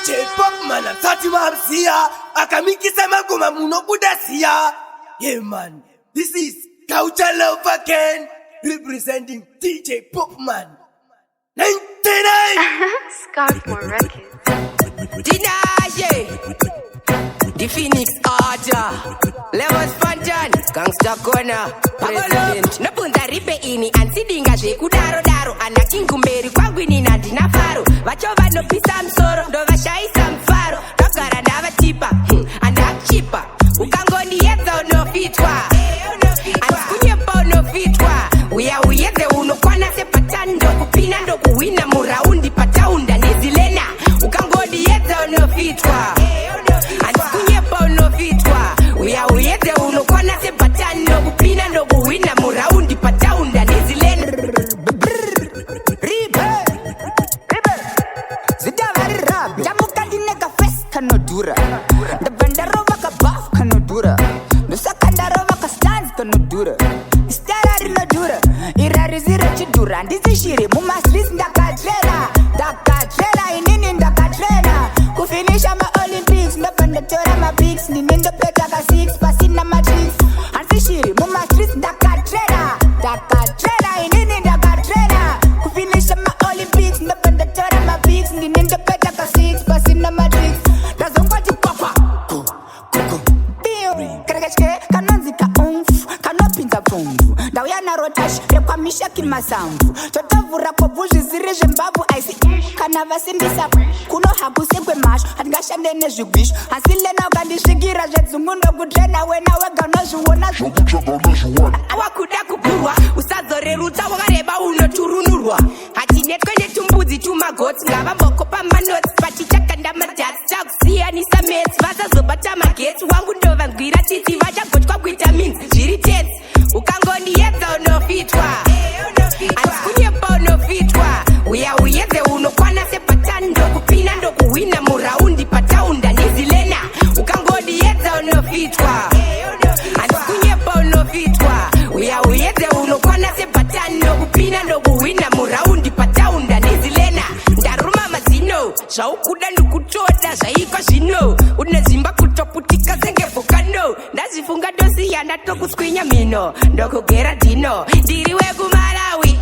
DJ Popman asati mamsia akamikisa magoma muno budasia. Yeah man, this is Culture Love again, representing DJ Popman 99. Scarfmore Records. Dinaye, the Phoenix Order, Levels Fanjan, Gangsta Corner, President. Napunza ripe ini ansidinga je kudaro daro anakingumberi kwangwini nadina faro vachova no pisa msoro ndo vashaisa mfaro ndogara ndavatipa andachipa ukangoni yedza unofitwa andikunyepa unofitwa uya uyedze unokwana sepatani ndokupina ndokuwina muraundi pataunda nezilena ukangoni yedza unofitwa andikunyepa unofitwa uya uyedze unokwana sepatani ndokupina ndokuwina muraundi pataunda nezilena Dura. The bandarova ka buff kanodura. No sakandarova ka stands kanodura. Stara no dura. Irari zira chidura. Ndizi shiri muma streets ndakatrena. Ndakatrena inini ndakatrena. Kufinisha ma Olympics ndapandatora ma bigs. Ninindo peta ka 6 pasina ma tricks. Anzi shiri muma streets ndakatrena. Ndakatrena inini ndakatrena. Kufinisha ma Olympics ndapandatora ma bigs. Ninindo peta ka 6 pasina ma tricks. Ndauyana rotash rekwamisha kimasambu totavura kobuzviziri zvembavu aisi kana vasimbisa kuno hakusekwe masho hatingashande nezvigwisho asi lena ukandisvikira zvedzungu ndokutrena wena wega unozviona awakuda kukurwa usadzorerutsa wakareba unoturunurwa hatinetwe netumbudzi tumagotsi ngavamboko pamanotsi pachichakanda madhatsi takusiyanisa metsi vasazobata magetsi wangu ndovangwira titi vachagotwa kuita minzi zviri tetsi ukangoni yedza unofitwa andikunyepa unofitwa uya uyedze unokwana sepatani ndokupina ndokuwina muraundi pataunda nezilena ukangoni yedza unofitwa andikunyepa unofitwa uya uyedze unokwana sepatani ndokupina ndokuwina muraundi pataunda nezilena ndaruma mazino zvaukuda ndikutoda zvaikwa zvino unezimba kutoputika senge vokano ndazvifunga ndosiya ndatokuswinya mino ndokugera dino ndiri wekumarawi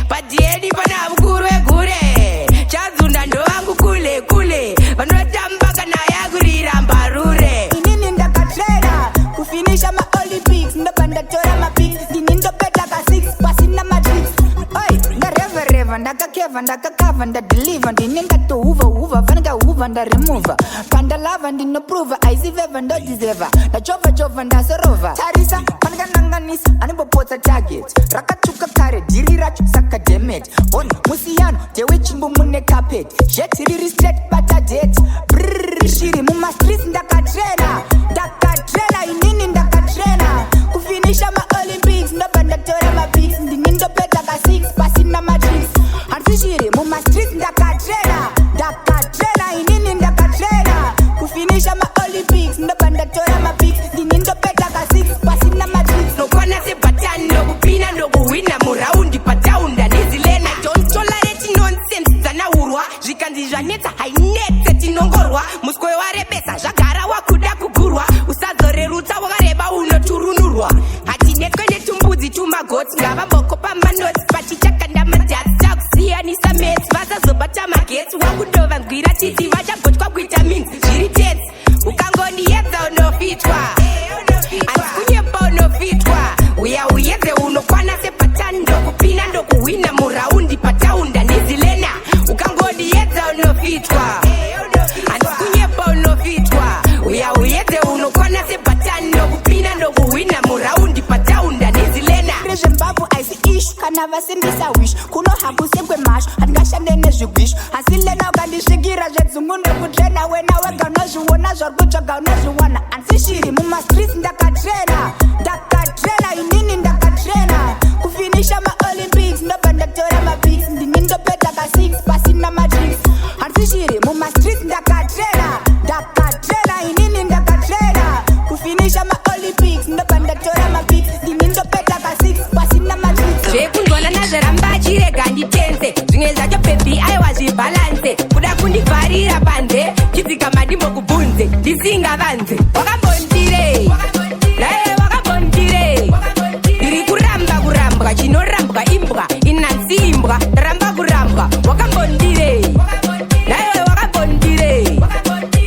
padhieni pana mukuru wegure chadzunda ndovangu kule kule vanotamba kana yakurira mbarure inini ndakatrena kufinisha ma Olympics ndopandatora mapics ndini ndopeta ka 6 pasina matrix oi ndareva ndakakeva ndakakava ndadeliver ndini ndatohuva vanika huva ndaremova pandalava ndinoprova aisiveva ndodiseva ndachovha ndasorova tarisa panikananganisa anembopotsa target rakatsvuka kare dhiri racho saka demet on musiyano dewechimbo mune carpet jet riri straight patadet shiri mumastreets ndakatrena inini ndakatrena kufinisha ma Olympics ndopandatora mapics ndini ndopeta ka 6 pasina matrix hansi shiri mumastreets ndakatrena inini ndakatrena kufinisha ma Olympics ndopandatora mapics ndini ndopeta ka 6 pasina matrix nokwana sepatani ndokupina ndokuwina muraundi pataunda nezilena don't tolerate nonsense dzanaurwa zvikanzi zvanetsa hainetse tinongorwa muswe warebesa zvagara wakuda kugurwa usadzorerutsa wakareba unoturunurwa hatinetwe netumbudzi tumagotsi ngavamboko pamanotsi pachichakanda madhatsi takusiyanisa metsi vasazobata magetsi wakundovangwira titi vachagotwa kuita minzi zviri tetsi ukangoni yedza unofitwa andikunyepa unofitwa uya uyedze unokwana sepatani ndokupina ndokuwina muraundi pataunda nezilena ukangoni yedza unofitwa andikunyepa unofitwa uya uyedze unokwana sepatani ndokupina ndokuwina muraundi pataunda nezilena rezvembavu aisi ishu kana vasimbisa wish kuno hakusekwe masho hatingashande nezvigwisho asi lena ukandisvikira zvedzungu ndokutrena wena wega unozviona zvari kutsvaga unozviwana ansi shiri mumastreets ndakatrena inini ndakatrena kufinisha ma Olympics ndopandatora mapics ndini ndopeta ka 6 pasina matrix ansi shiri mumastreets ndakatrena inini ndakatrena kufinisha ma Olympics ndopandatora mapics ndini ndopeta ka 6 pasina matrix zvekundwana nazvaramba chirega nditenze zvimwe zvacho pepi aiwa zvibhalanse kuda kundivharira panze chidzika madimbo kubvunze ndisingavanze wakambondire naye wakambondire ndiri kurambwa chinorambwa imbwa inanzi imbwa ndaramba kurambwa wakambondire naye wakambondire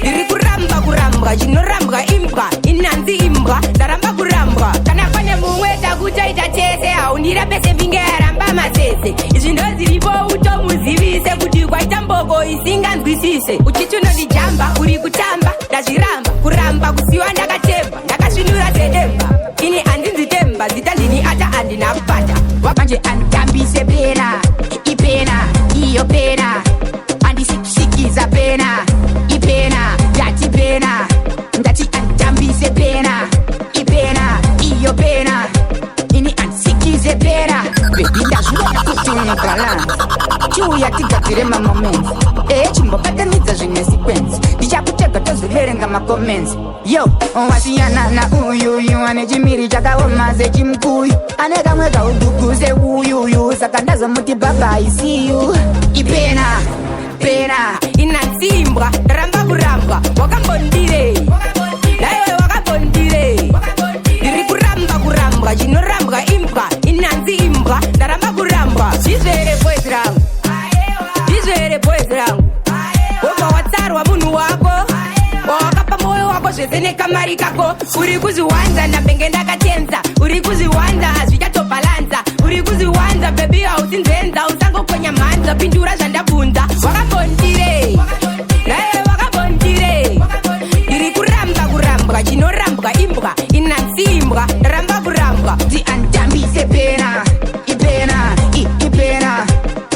ndiri kurambwa chinorambwa imbwa inanzi imbwa ndaramba kurambwa kana pane mumwe takutoita tese haundirapese mbinge yaramba masese izvi ndo ziripo utomuzivise kuti kwaita mboko isinganzwisise uchiti unondijamba uri kutamba ndazviramba kuramba kusiwa ndakatemba ndakasvinura sedemba ini handinzi temba zita ndini ata handina kupata manje anditambise pena ipena iyo pena andisikiza pena ipena yati pena ndati anditambise pena ipena iyo pena ini andisikize pena bedindazvivona kuti unobalance chiuya tigadzire mamoments chimbobatanidza zvine sequence ndichakutega tozoverenga macomments yo wasiyana na uyuyu ane chimiri chakaoma sechimukuyu ane kamwe kauduku seuyuyu saka ndazomuti baba isiyu ipena pena inanzimbwa ndaramba kurambwa wakambondire naiwe wakambondire ndiri kurambwa chinorambwa imbwa inanzi imbwa ndaramba kurambwa zvizvere boys rangu zvizvere boys rangu wobva watsarwa munhu wako wawakapa mwoyo wako zvese nekamari kako uri kuzviwanza ndambenge ndakatenza uri kuzviwanza hazvichatobhalanza uri kuzviwanza bebi hausi nzenza usangokonya mhanza pindura zvandabvunza wakambondire naye wakambondire ndiri kurambwa chinorambwa imbwa inanzi imbwa ndaramba kurambwa anditambise pena ipena ipena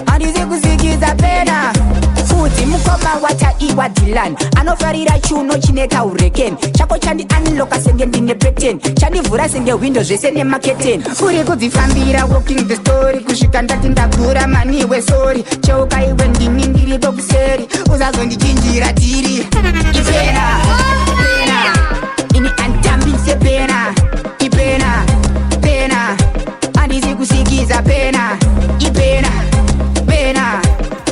handizi kuzikiza pena futi mukoma wataiwa dilani anofarira chiuno chine kaurekeni chako chandi anloka senge ndine peteni chandivhura senge hwindo zvese nemaketeni uri kudzifambira walking the story kusvika ndati ndagura maniwe sori cheuka iwe ndini ndiripo kuseri uzazondichinjira tiri ipena pena ini anditambise pena ipena pena handizi kusikiza pena ipena pena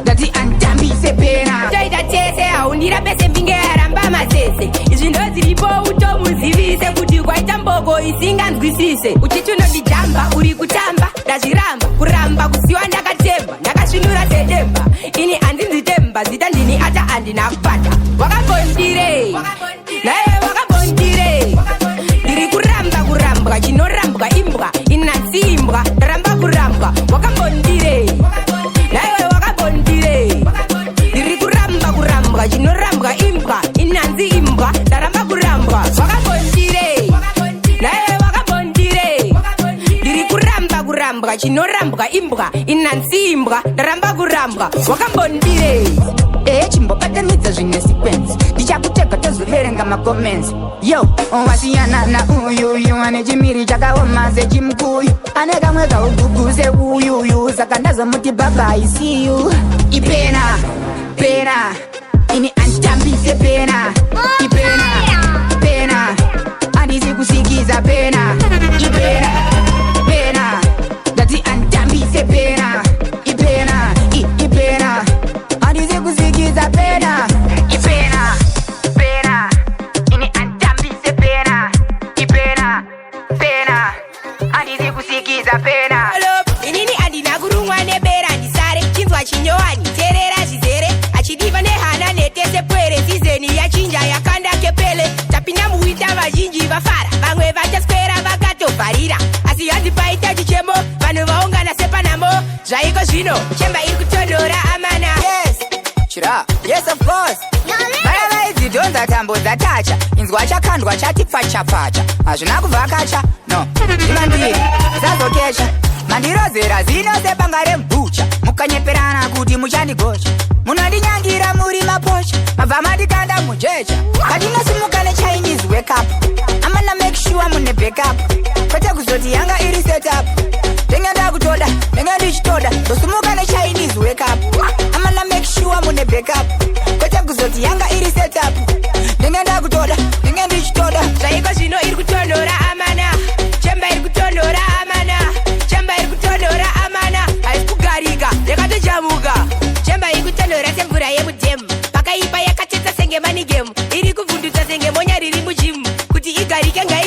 ndati anditambise pena toita tese haundirapese mbinge yaramba masese izvi ndo ziripo utomuzivise kuti kwaita mboko isinganzwisise uchiti unondijamba uri kutamba ndazviramba kuramba kusiwa ndakatemba ndakasvinura sedemba ini handinzi temba zita ndini ata handina kupata wakambondire naye wakambondire ndiri kurambwa chinorambwa imbwa inanzi imbwa ndaramba kurambwa wakambondire naye wakambondire ndiri kurambwa chinorambwa imbwa inanzi imbwa ndaramba kurambwa wakambondire naye wakambondire ndiri kurambwa chinorambwa imbwa inanzi imbwa ndaramba kurambwa wakambondire chimbobatanidza zvine sequence ndichakutega tozoverenga macomments yo wasiyana na uyuyu ane chimiri chakaoma sechimukuyu ane kamwe kauduku seuyuyu saka ndazomuti baba isiyu ipena pena ini anditambise pena ipena pena handizi kusikiza pena ipena pena ndati anditambise pena ipena ipena handizi kusikiza pena ipena pena ini anditambise pena ipena pena handizi kusikiza pena inini handina kurumwa nebera ndisare chinzwa chinyowani terera zvizere achidiva nehana netese pwere sizeni yachinja yakanda kepele tapinda muwita vazhinji vafara vamwe vachaswera vakatovharira asi hanzi paita chichemo vanhu vaungana sepanamo zvaiko zvino chemba iri kutonhora amana yes of course vaya vaidzidhonza tambo dzatacha inzwa chakandwa chati pfacha hazvina kuvhakacha no imandiri zazokesha mandirozera zino sepanga rembucha mukanyeperana kuti muchandigocha munondinyangira muri mapocha mabva mandikanda mujecha katinosimuka nechinese wake up amana make sure mune backup kwete kuzoti yanga iri setup ndenge ndakutoda ndenge ndichitoda ndosimuka nechinese wake up amana make sure mune backup kwete kuzoti yanga iri setup ndenge ndakutoda ndenge ndichitoda zvaiko zvino iri kutonhora amana chemba iri kutonhora amana chemba iri kutonhora amana haisi kugarika yakatojamuka chemba iri kutonhora semvura yemudhemu pakaipa yakatetsa senge mani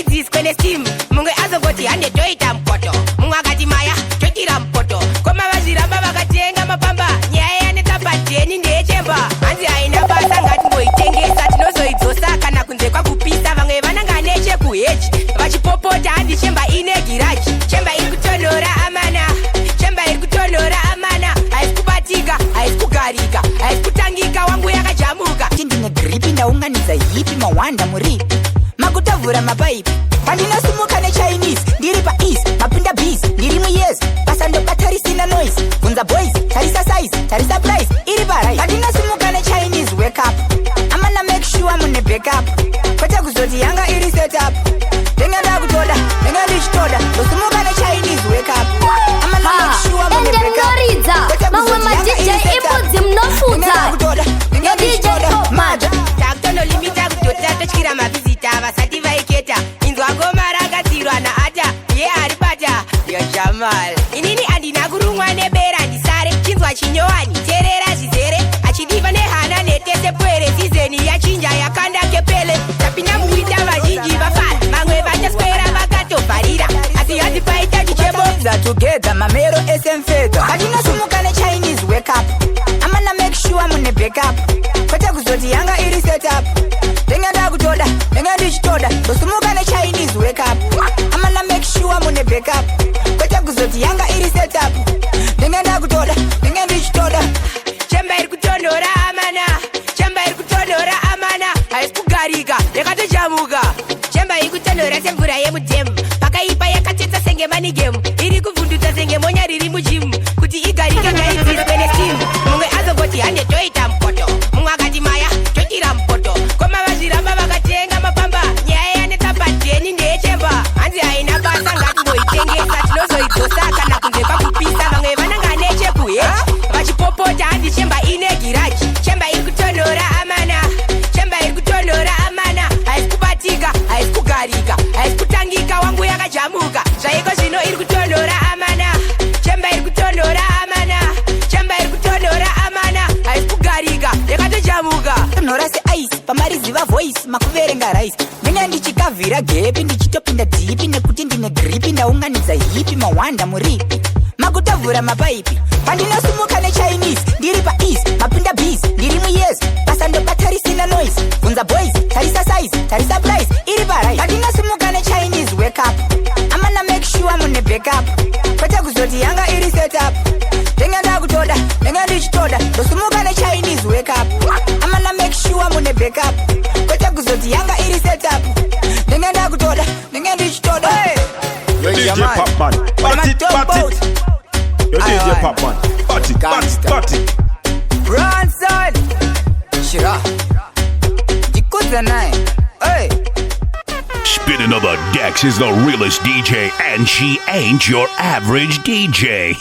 ngaidziswe nesteam mumwe azongoti hande toita mupoto mumwe akati maya totira mupoto koma vazviramba vakatenga mapamba nyaya yanetsa padheni ndeyechemba hanzi haina basa ngatimboitengesa tinozoidzosa kana kunze kwakupisa vamwe vananga nechekuheji vachipopota handi chemba ine giraji chemba iri kutonhora amana chemba iri kutonhora amana haisi kubatika haisi kugarika haisi kutangika wangu yakajamuka tindine gripi ndaunganidza hipi mawanda muripi makutavhura mapaipi pandinosumuka nechinese ndiri paeast mapinda bs ndiri muyes pasandobata risina noise bvunza boys tarisa size tarisa price iri parai pandinosumuka nechinese wake up amana make sure mune backup kwete kuzoti yanga iri setup ndenge ndakutoda ndenge ndichitoda ndosumuka nechinese wake up amana make sure mune backup mamwe madj ibudzi mnofudza dj mada takutonolimita kutota totyira mavhizita vasati vaiketa inzwa ngoma rakadzirwa naata ye ari bata yojamal inini handina kurumwa nebera ndisare chinzwa chinyowani terera zvizere achidiva nehana netese pwere sizeni yachinja yakanda kepele tapinda mukuita vazhinji vafara mamwe vachaswera vakatovharira asi handi paita chichemo together mamero esemfedha patinosumuka nechinese wake up amana make sure mune backup kwete kuzoti yanga iri setup ndenge ndakutoda ndenge ndichitoda ndosumuka nechinese wake up amana make sure mune backup kwete kuzoti yanga iri setup ndenge ndakutoda ndenge ndichitoda chemba iri kutonhora amana chemba iri kutonhora amana haisi kugarika yakatojamuka chemba iri kutonhora semvura yemudhemu pakaipa yakatetsa senge manigemu iri kuvhundutsa senge monya riri mujimu kuti igarike ngaidziswe nestimu mumwe azongoti hande toita mupoto mumwe akati maya totira mupoto koma vazviramba vakatenga mapamba nyaya yanetsa padheni ndeyechemba hanzi haina basa ngatimboitengesa tinozoidzosa kana kunze kwakupisa vamwe vananga nechekuheji vachipopota handi chemba ine giraji chemba iri kutonhora amana chemba iri kutonhora amana haisi kubatika haisi kugarika haisi kutangika wangu yakajamuka zvaiko zvino iri kutonhora amana chemba iri kutonhora amana chemba iri kutonhora amana haisi kugarika yakatojamuka tonhora seaisi pamariziva voice makuverenga rice ndenge ndichikavhira gepi ndichitopinda dhipi nekuti ndine gripi ndaunganidza hipi mawanda muripi makutavhura mapaipi pandinosumuka nechinese ndiri paeast mapinda bs ndiri muyes pasandobata risina noise bvunza boys tarisa size tarisa price iri parai pandinosumuka nechinese wake up amana make sure mune backup kwete kuzoti yanga iri setup ndenge ndakutoda ndenge ndichitoda ndosumuka nechinese wake up amana make sure mune backup kwete kuzoti yanga iri setup ndenge ndakutoda ndenge ndichitoda Yo DJ Popman, bat it. Yo DJ Popman, bat it. Bronson Shira Jikuza nae Hey Spinning on the decks is the realest DJ, and she ain't your average DJ.